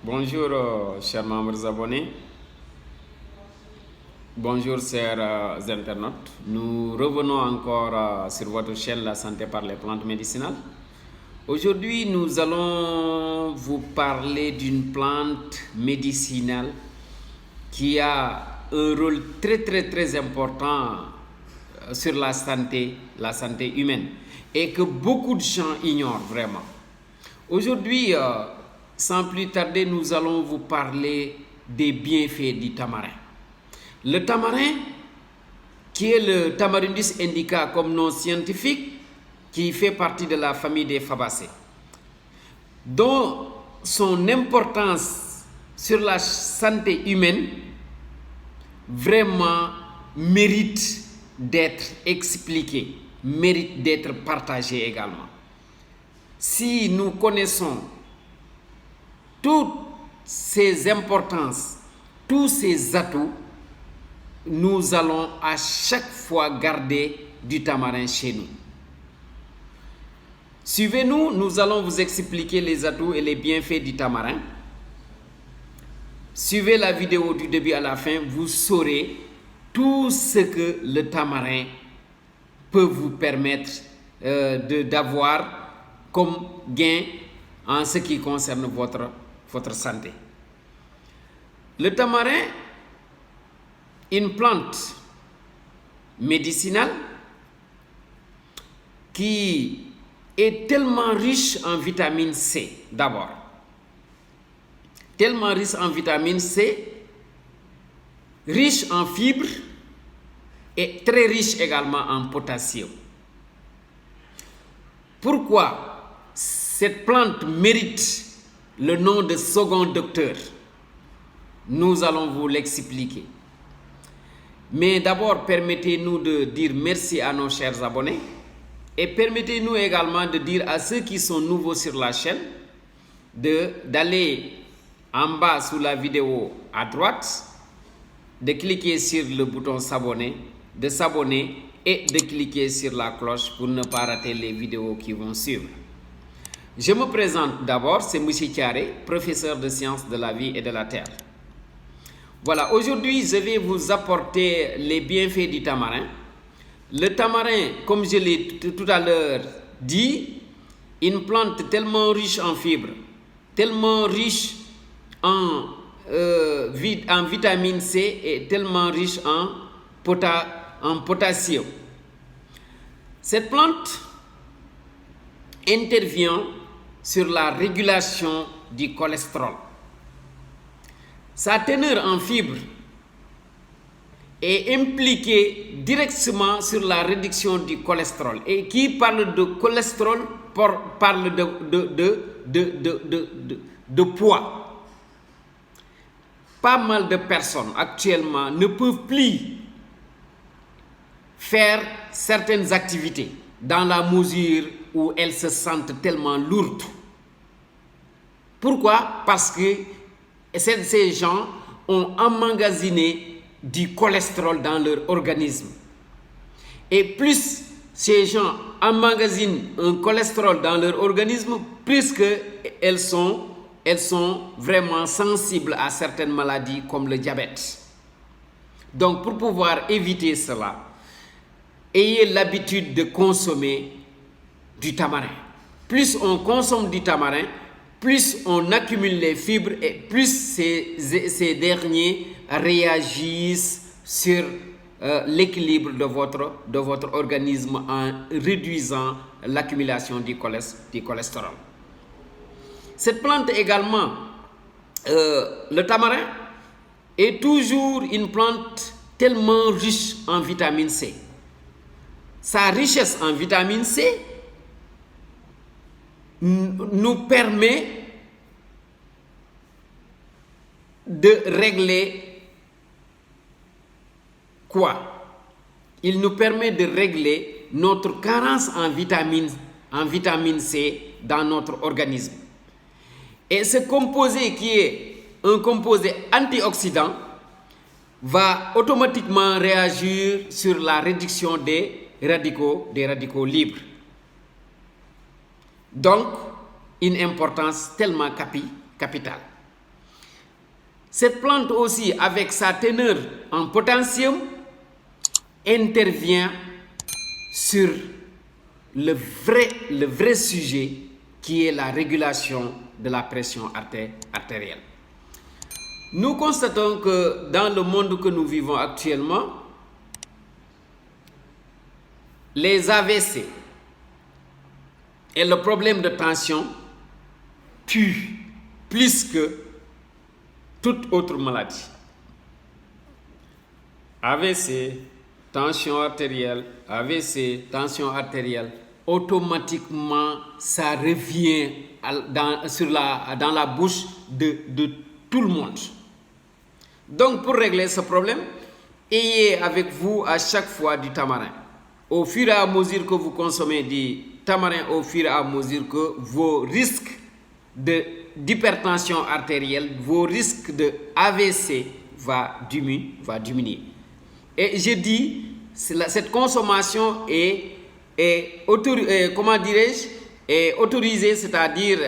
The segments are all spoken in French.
Bonjour, chers membres abonnés. Bonjour, chers internautes. Nous revenons encore sur votre chaîne La Santé par les plantes médicinales. Aujourd'hui, nous allons vous parler d'une plante médicinale qui a un rôle très important sur la santé humaine et que beaucoup de gens ignorent vraiment. Aujourd'hui, sans plus tarder, nous allons vous parler des bienfaits du tamarin. Le tamarin, qui est le Tamarindus indica comme nom scientifique, qui fait partie de la famille des Fabacées, dont son importance sur la santé humaine vraiment mérite d'être expliquée, mérite d'être partagée également. Si nous connaissons toutes ces importances, tous ces atouts, nous allons à chaque fois garder du tamarin chez nous. Suivez-nous, nous allons vous expliquer les atouts et les bienfaits du tamarin. Suivez la vidéo du début à la fin, vous saurez tout ce que le tamarin peut vous permettre d'avoir comme gain en ce qui concerne votre santé. Le tamarin, une plante médicinale qui est tellement riche en vitamine C d'abord. Tellement riche en vitamine C, riche en fibres et très riche également en potassium. Pourquoi cette plante mérite le nom de second docteur? Nous allons vous l'expliquer. Mais d'abord, permettez-nous de dire merci à nos chers abonnés et permettez-nous également de dire à ceux qui sont nouveaux sur la chaîne d'aller en bas sous la vidéo à droite, de cliquer sur le bouton s'abonner, de s'abonner et de cliquer sur la cloche pour ne pas rater les vidéos qui vont suivre. Je me présente d'abord, c'est M. Thiaré, professeur de sciences de la vie et de la terre. Voilà, aujourd'hui je vais vous apporter les bienfaits du tamarin. Le tamarin, comme je l'ai tout à l'heure dit, une plante tellement riche en fibres, tellement riche en vitamine C et tellement riche en potassium. Cette plante intervient sur la régulation du cholestérol. Sa teneur en fibres est impliquée directement sur la réduction du cholestérol. Et qui parle de cholestérol parle de poids. Pas mal de personnes actuellement ne peuvent plus faire certaines activités dans la mesure où elles se sentent tellement lourdes. Pourquoi? Parce que ces gens ont emmagasiné du cholestérol dans leur organisme. Et plus ces gens emmagasinent un cholestérol dans leur organisme, plus elles sont vraiment sensibles à certaines maladies comme le diabète. Donc pour pouvoir éviter cela, ayez l'habitude de consommer du tamarin. Plus on consomme du tamarin, plus on accumule les fibres et plus ces derniers réagissent sur l'équilibre de votre organisme en réduisant l'accumulation du cholestérol. Cette plante également, le tamarin, est toujours une plante tellement riche en vitamine C. Sa richesse en vitamine C nous permet de régler quoi? Il nous permet de régler notre carence en vitamine C dans notre organisme. Et ce composé qui est un composé antioxydant va automatiquement réagir sur la réduction des radicaux libres. Donc, une importance tellement capitale. Cette plante aussi, avec sa teneur en potassium, intervient sur le vrai sujet qui est la régulation de la pression artérielle. Nous constatons que dans le monde que nous vivons actuellement, les AVC et le problème de tension tuent plus que toute autre maladie. AVC, tension artérielle, automatiquement, ça revient dans la bouche de tout le monde. Donc, pour régler ce problème, ayez avec vous à chaque fois du tamarin. Au fur et à mesure que vous consommez du tamarin, au fur et à mesure que vos risques d'hypertension artérielle, vos risques de AVC va diminuer. Et je dis, cette consommation est autorisée, c'est-à-dire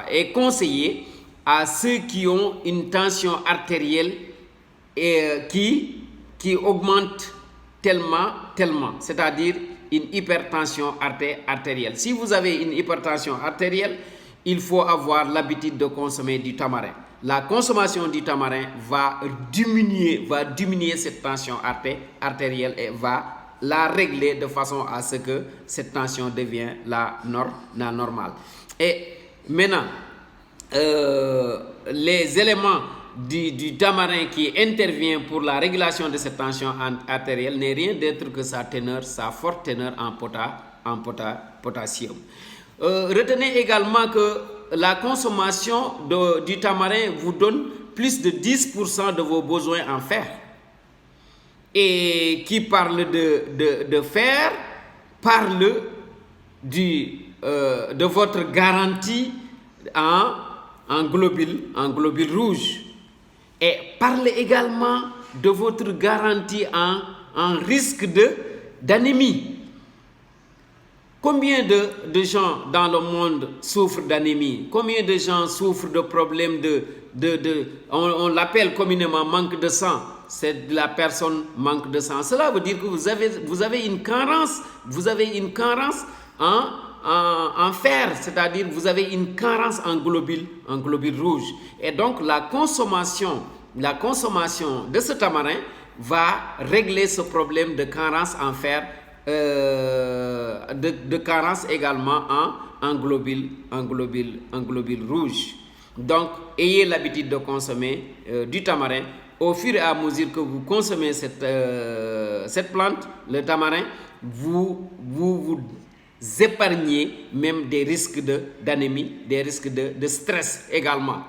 est conseillée à ceux qui ont une tension artérielle qui augmente tellement, c'est-à-dire une hypertension artérielle. Si vous avez une hypertension artérielle, il faut avoir l'habitude de consommer du tamarin. La consommation du tamarin va diminuer cette tension artérielle et va la régler de façon à ce que cette tension devienne la normale. Et maintenant, les éléments du tamarin qui intervient pour la régulation de cette tension artérielle n'est rien d'autre que sa forte teneur en potassium. Retenez également que la consommation du tamarin vous donne plus de 10% de vos besoins en fer. Et qui parle de fer, parle de votre garantie en globules rouges. Et parle également de votre garantie en risque d'anémie. Combien de gens dans le monde souffrent d'anémie? Combien de gens souffrent de problèmes on l'appelle communément manque de sang? C'est la personne manque de sang. Cela veut dire que vous avez une carence en fer, c'est-à-dire vous avez une carence en globules rouges. Et donc la consommation de ce tamarin va régler ce problème de carence en fer, de carence également en globules rouges. Donc ayez l'habitude de consommer du tamarin. Au fur et à mesure que vous consommez cette plante, le tamarin, vous épargnez même des risques d'anémie, des risques de stress également.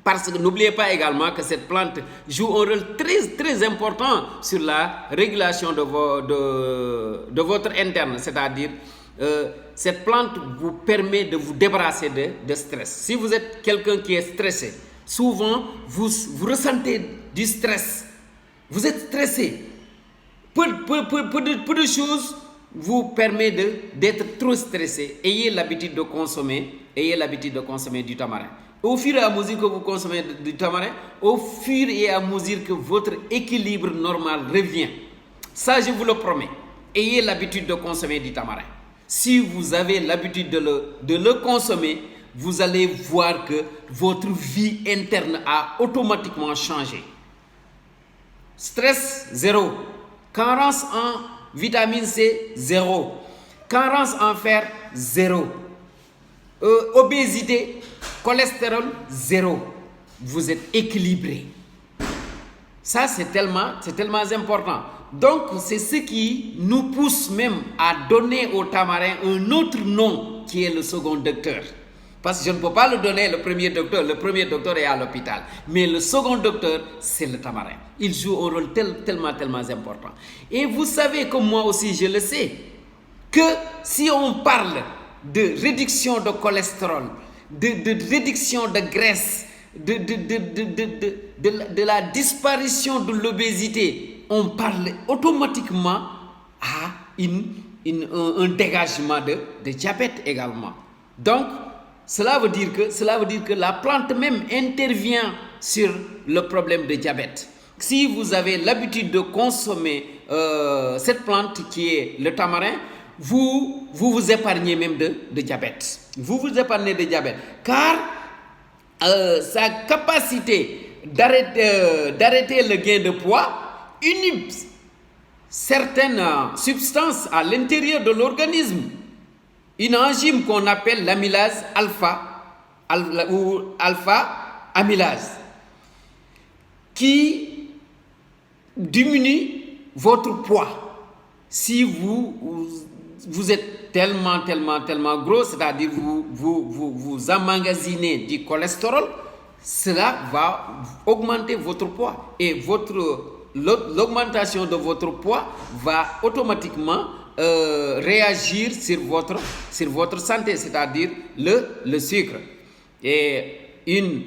Parce que n'oubliez pas également que cette plante joue un rôle très, très important sur la régulation de votre interne. C'est-à-dire, cette plante vous permet de vous débarrasser de stress. Si vous êtes quelqu'un qui est stressé, souvent vous ressentez du stress. Vous êtes stressé. Peu de choses vous permet d'être trop stressé. Ayez l'habitude de consommer du tamarin. Au fur et à mesure que vous consommez du tamarin, au fur et à mesure que votre équilibre normal revient, ça je vous le promets, ayez l'habitude de consommer du tamarin. Si vous avez l'habitude de le consommer, vous allez voir que votre vie interne a automatiquement changé. Stress, 0. Carence en vitamine C, 0. Carence en fer, 0. Obésité, cholestérol, 0. Vous êtes équilibré. Ça, c'est tellement important. Donc, c'est ce qui nous pousse même à donner au tamarin un autre nom qui est le second docteur. Parce que je ne peux pas le donner le premier docteur. Le premier docteur est à l'hôpital. Mais le second docteur, c'est le tamarin. Il joue un rôle tellement important. Et vous savez, comme moi aussi, je le sais, que si on parle de réduction de cholestérol, de réduction de graisse, de la disparition de l'obésité, on parle automatiquement à un dégagement de diabète également. Donc, cela veut dire que la plante même intervient sur le problème de diabète. Si vous avez l'habitude de consommer cette plante qui est le tamarin, vous épargnez même de diabète. Vous vous épargnez de diabète. Car sa capacité d'arrêter le gain de poids inhibe certaines substances à l'intérieur de l'organisme. Une enzyme qu'on appelle l'amylase ou alpha-amylase qui diminue votre poids. Si vous êtes tellement gros, c'est-à-dire vous emmagasinez du cholestérol, cela va augmenter votre poids et l'augmentation de votre poids va automatiquement réagir sur votre santé, c'est-à-dire le sucre. Et une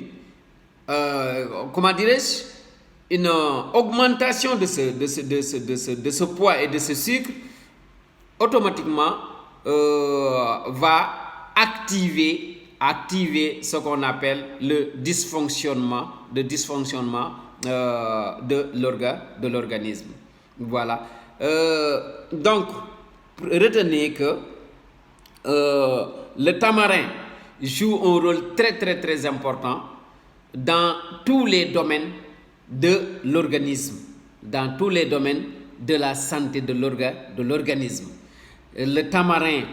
augmentation de ce poids et de ce sucre automatiquement va activer ce qu'on appelle le dysfonctionnement de l'organisme. Voilà. Donc, retenez que le tamarin joue un rôle très important dans tous les domaines de l'organisme, dans tous les domaines de la santé de l'organisme. Le tamarin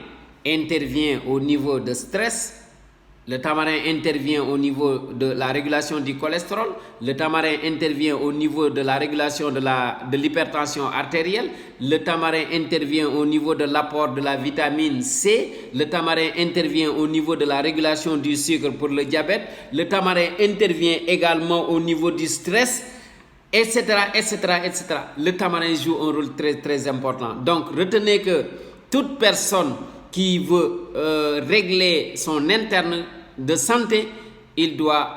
intervient au niveau de stress. Le tamarin intervient au niveau de la régulation du cholestérol. Le tamarin intervient au niveau de la régulation de l'hypertension artérielle. Le tamarin intervient au niveau de l'apport de la vitamine C. Le tamarin intervient au niveau de la régulation du sucre pour le diabète. Le tamarin intervient également au niveau du stress, etc. Le tamarin joue un rôle très important. Donc, retenez que toute personne qui veut régler son interne de santé, elle doit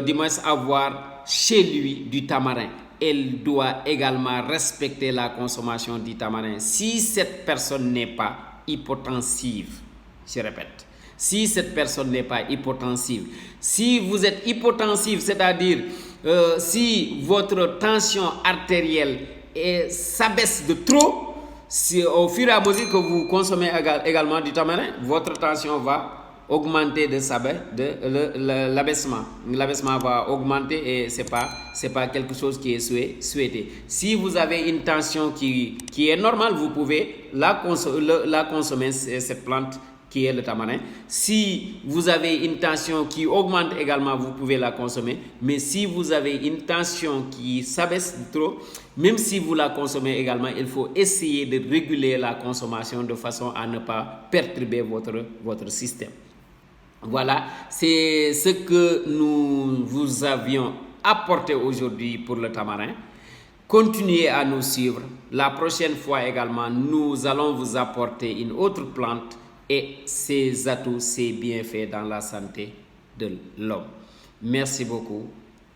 du moins avoir chez lui du tamarin. Elle doit également respecter la consommation du tamarin. Si cette personne n'est pas hypotensive, je répète, si cette personne n'est pas hypotensive, si vous êtes hypotensive, c'est-à-dire si votre tension artérielle s'abaisse de trop, si au fur et à mesure que vous consommez également du tamarin, votre tension va augmenter l'abaissement. L'abaissement va augmenter et c'est pas quelque chose qui est souhaité. Si vous avez une tension qui est normale, vous pouvez la consommer, cette plante qui est le tamarin. Si vous avez une tension qui augmente également, vous pouvez la consommer. Mais si vous avez une tension qui s'abaisse trop, même si vous la consommez également, il faut essayer de réguler la consommation de façon à ne pas perturber votre système. Voilà, c'est ce que nous vous avions apporté aujourd'hui pour le tamarin. Continuez à nous suivre. La prochaine fois également, nous allons vous apporter une autre plante et ses atouts, ses bienfaits dans la santé de l'homme. Merci beaucoup.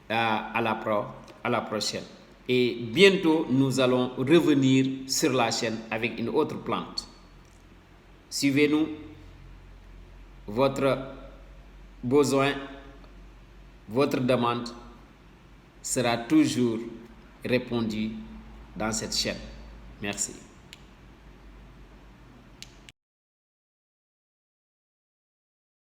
À la prochaine. Et bientôt, nous allons revenir sur la chaîne avec une autre plante. Suivez-nous. Votre besoin, votre demande sera toujours répondue dans cette chaîne. Merci.